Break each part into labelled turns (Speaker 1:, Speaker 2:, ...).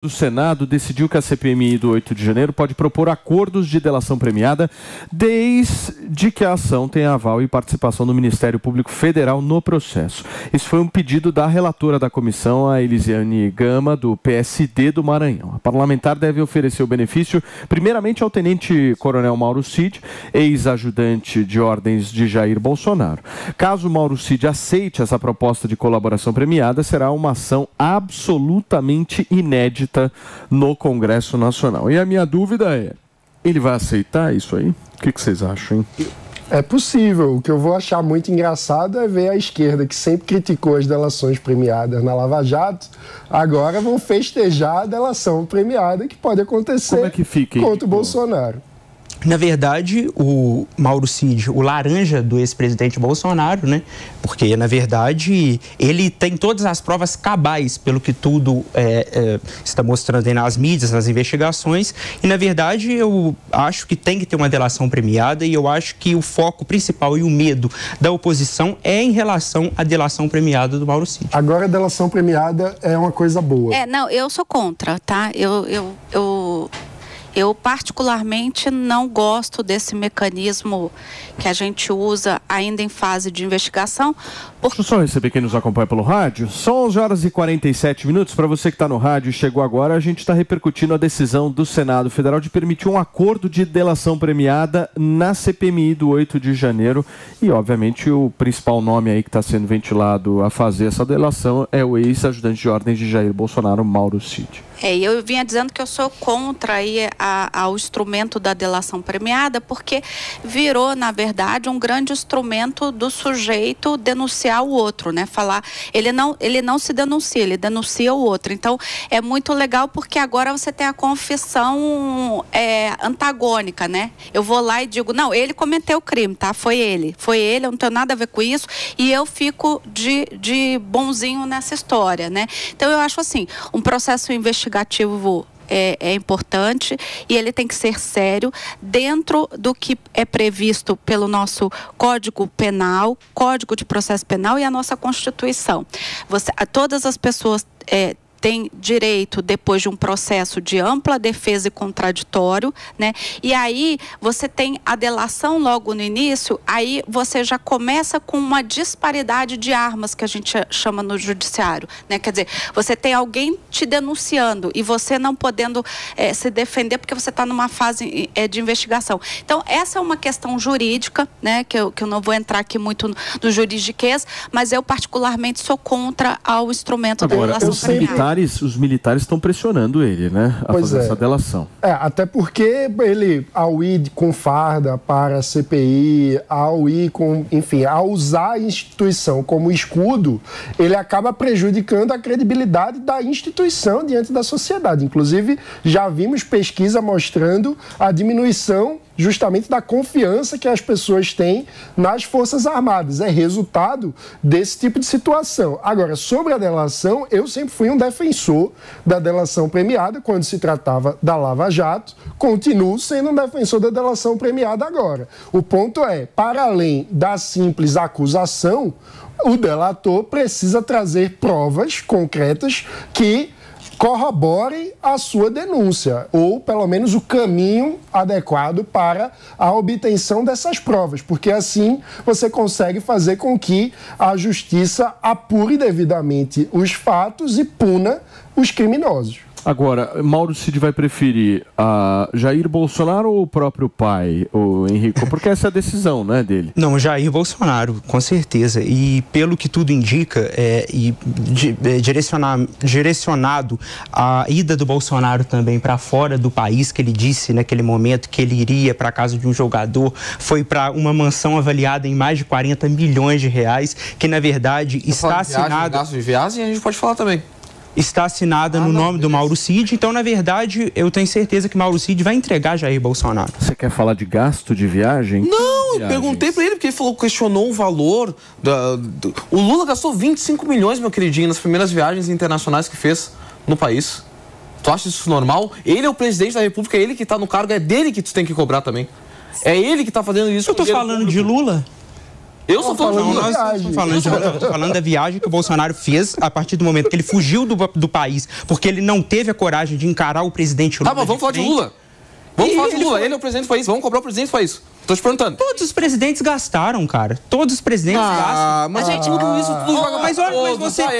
Speaker 1: O Senado decidiu que a CPMI do 8 de janeiro pode propor acordos de delação premiada desde que a ação tenha aval e participação do Ministério Público Federal no processo. Isso foi um pedido da relatora da comissão, a Elisiane Gama, do PSD do Maranhão. A parlamentar deve oferecer o benefício primeiramente ao tenente-coronel Mauro Cid, ex-ajudante de ordens de Jair Bolsonaro. Caso Mauro Cid aceite essa proposta de colaboração premiada, será uma ação absolutamente inédita no Congresso Nacional. E a minha dúvida é, ele vai aceitar isso aí? O que vocês acham, hein?
Speaker 2: É possível. O que eu vou achar muito engraçado é ver a esquerda, que sempre criticou as delações premiadas na Lava Jato, agora vão festejar a delação premiada que pode acontecer.
Speaker 1: Como é que fica,
Speaker 2: contra o Bolsonaro.
Speaker 3: Na verdade, o Mauro Cid, o laranja do ex-presidente Bolsonaro, né? Porque, na verdade, ele tem todas as provas cabais, pelo que tudo está mostrando aí nas mídias, nas investigações. E, na verdade, eu acho que tem que ter uma delação premiada e eu acho que o foco principal e o medo da oposição é em relação à delação premiada do Mauro Cid.
Speaker 2: Agora, a delação premiada é uma coisa boa.
Speaker 4: Não, eu sou contra, tá? Eu particularmente não gosto desse mecanismo que a gente usa ainda em fase de investigação.
Speaker 1: Deixa eu só receber quem nos acompanha pelo rádio. São 11 horas e 47 minutos. Para você que está no rádio e chegou agora, a gente está repercutindo a decisão do Senado Federal de permitir um acordo de delação premiada na CPMI do 8 de janeiro. E, obviamente, o principal nome aí que está sendo ventilado a fazer essa delação é o ex-ajudante de ordens de Jair Bolsonaro, Mauro Cid.
Speaker 4: Eu vinha dizendo que eu sou contra aí ao instrumento da delação premiada, porque virou, na verdade, um grande instrumento do sujeito denunciar o outro, né? Ele não se denuncia, ele denuncia o outro. Então, é muito legal porque agora você tem a confissão antagônica, né? Eu vou lá e digo, não, ele cometeu o crime, tá? Foi ele, eu não tenho nada a ver com isso e eu fico de bonzinho nessa história, né? Então, eu acho assim, um processo investigativo é importante e ele tem que ser sério dentro do que é previsto pelo nosso Código Penal, Código de Processo Penal e a nossa Constituição. Todas as pessoas tem direito, depois de um processo de ampla defesa e contraditório, né? E aí você tem a delação logo no início, aí você já começa com uma disparidade de armas que a gente chama no judiciário, né? Quer dizer, você tem alguém te denunciando e você não podendo se defender porque você está numa fase de investigação. Então, essa é uma questão jurídica, né? Que eu não vou entrar aqui muito no juridiquês, mas eu particularmente sou contra ao instrumento da delação premiada.
Speaker 1: Os militares estão pressionando ele, né, a fazer essa delação.
Speaker 2: Até porque ele, ao ir com farda para a CPI, ao usar a instituição como escudo, ele acaba prejudicando a credibilidade da instituição diante da sociedade. Inclusive, já vimos pesquisa mostrando a diminuição justamente da confiança que as pessoas têm nas Forças Armadas. É resultado desse tipo de situação. Agora, sobre a delação, eu sempre fui um defensor da delação premiada quando se tratava da Lava Jato. Continuo sendo um defensor da delação premiada agora. O ponto é, para além da simples acusação, o delator precisa trazer provas concretas que corroborem a sua denúncia, ou pelo menos o caminho adequado para a obtenção dessas provas, porque assim você consegue fazer com que a justiça apure devidamente os fatos e puna os criminosos.
Speaker 1: Agora, Mauro Cid vai preferir a Jair Bolsonaro ou o próprio pai, o Henrico? Porque essa é a decisão, né, dele.
Speaker 3: Não, Jair Bolsonaro, com certeza. E pelo que tudo indica, direcionado a ida do Bolsonaro também para fora do país, que ele disse naquele momento que ele iria para a casa de um jogador, foi para uma mansão avaliada em mais de 40 milhões de reais, que na verdade está assinada...
Speaker 5: Gasto de viagem, a gente pode falar também.
Speaker 3: Está assinada no nome do Mauro Cid, então, na verdade, eu tenho certeza que Mauro Cid vai entregar Jair Bolsonaro.
Speaker 1: Você quer falar de gasto de viagem?
Speaker 5: Não, eu perguntei pra ele, porque ele questionou o valor. O Lula gastou 25 milhões, meu queridinho, nas primeiras viagens internacionais que fez no país. Tu acha isso normal? Ele é o presidente da República, é ele que tá no cargo, é dele que tu tem que cobrar também. É ele que tá fazendo isso.
Speaker 3: Eu tô falando de Lula?
Speaker 5: Eu só tô falando
Speaker 3: nós estamos falando da viagem que o Bolsonaro fez a partir do momento que ele fugiu do país, porque ele não teve a coragem de encarar o presidente Lula.
Speaker 5: Tá, mas vamos falar de Lula. Vamos falar de Lula. Ele é o presidente do país. Vamos cobrar o presidente do país. Tô te perguntando.
Speaker 3: Todos os presidentes gastaram, cara. Todos os presidentes gastam.
Speaker 5: Mas a gente tudo joga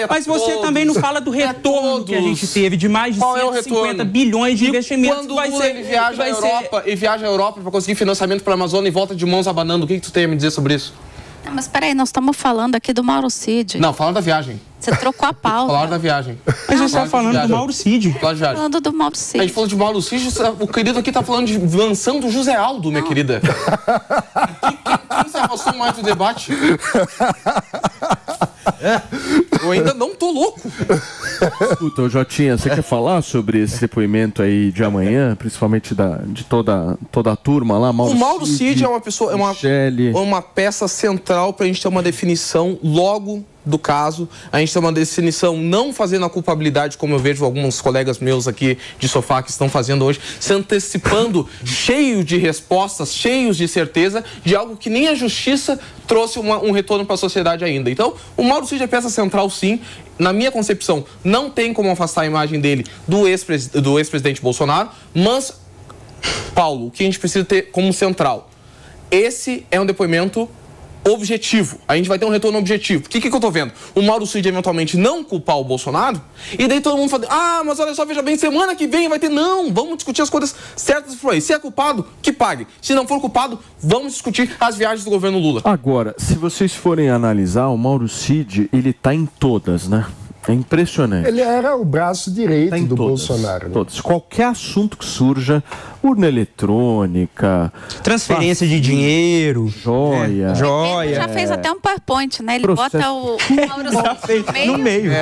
Speaker 3: mas você também não fala do retorno que a gente teve de mais de 150 bilhões de investimentos.
Speaker 5: Quando o Lula viaja à Europa para conseguir financiamento para a Amazônia e volta de mãos abanando, o que tu tem a me dizer sobre isso?
Speaker 4: Não, mas peraí, nós estamos falando aqui do Mauro Cid.
Speaker 5: Não, falando da viagem.
Speaker 4: Você trocou a pauta.
Speaker 5: Falaram da viagem.
Speaker 3: Mas você está falando do Mauro Cid.
Speaker 4: Falando do Mauro Cid.
Speaker 5: A gente falou de Mauro Cid, o querido aqui tá falando de mansão do José Aldo, minha querida. Quem se afastou mais do debate? Eu ainda não tô louco.
Speaker 1: Escuta, Jotinha, você quer falar sobre esse depoimento aí de amanhã, principalmente de toda a turma lá?
Speaker 5: O Mauro Cid é uma pessoa, uma peça central pra gente ter uma definição logo do caso, a gente tem uma definição não fazendo a culpabilidade, como eu vejo alguns colegas meus aqui de sofá que estão fazendo hoje, se antecipando, cheio de respostas, cheios de certeza, de algo que nem a justiça trouxe um retorno para a sociedade ainda. Então, o Mauro Cid é peça central, sim. Na minha concepção, não tem como afastar a imagem dele do ex-presidente Bolsonaro, mas, Paulo, o que a gente precisa ter como central? Esse é um depoimento objetivo. A gente vai ter um retorno objetivo. O que eu tô vendo? O Mauro Cid eventualmente não culpar o Bolsonaro, e daí todo mundo fala, mas olha só, veja bem, semana que vem vai ter... Não, vamos discutir as coisas certas por aí. Se é culpado, que pague. Se não for culpado, vamos discutir as viagens do governo Lula.
Speaker 1: Agora, se vocês forem analisar, o Mauro Cid, ele tá em todas, né? É impressionante.
Speaker 2: Ele era o braço direito do Bolsonaro. Né?
Speaker 1: Todos. Qualquer assunto que surja, urna eletrônica,
Speaker 3: transferência de dinheiro,
Speaker 1: joia.
Speaker 4: Ele já fez até um PowerPoint, né? Ele bota o Mauro
Speaker 3: no meio.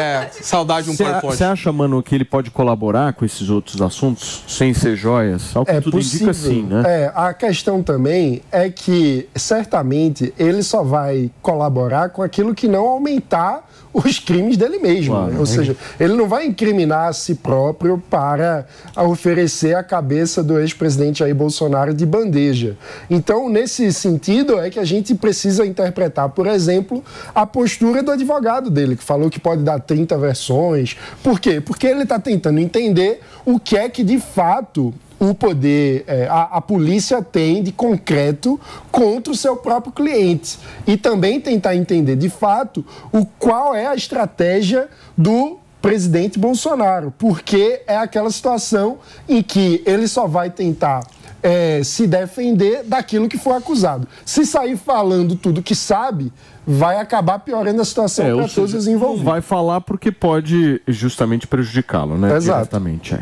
Speaker 5: Saudade de um PowerPoint.
Speaker 1: Você acha, mano, que ele pode colaborar com esses outros assuntos sem ser joias? Algo que tudo
Speaker 2: possível.
Speaker 1: Indica sim, né?
Speaker 2: A questão também é que, certamente, ele só vai colaborar com aquilo que não aumentar os crimes dele mesmo. Claro, né? Ou seja, ele não vai incriminar a si próprio para oferecer a cabeça do ex-presidente Jair Bolsonaro de bandeja. Então, nesse sentido, é que a gente precisa interpretar, por exemplo, a postura do advogado dele, que falou que pode dar 30 versões. Por quê? Porque ele está tentando entender o que é que, de fato, o poder, a polícia tem de concreto contra o seu próprio cliente. E também tentar entender, de fato, qual é a estratégia do presidente Bolsonaro. Porque é aquela situação em que ele só vai tentar se defender daquilo que for acusado. Se sair falando tudo que sabe, vai acabar piorando a situação para todos os envolvidos.
Speaker 1: Não vai falar porque pode justamente prejudicá-lo, né?
Speaker 2: Exato.
Speaker 1: Diretamente.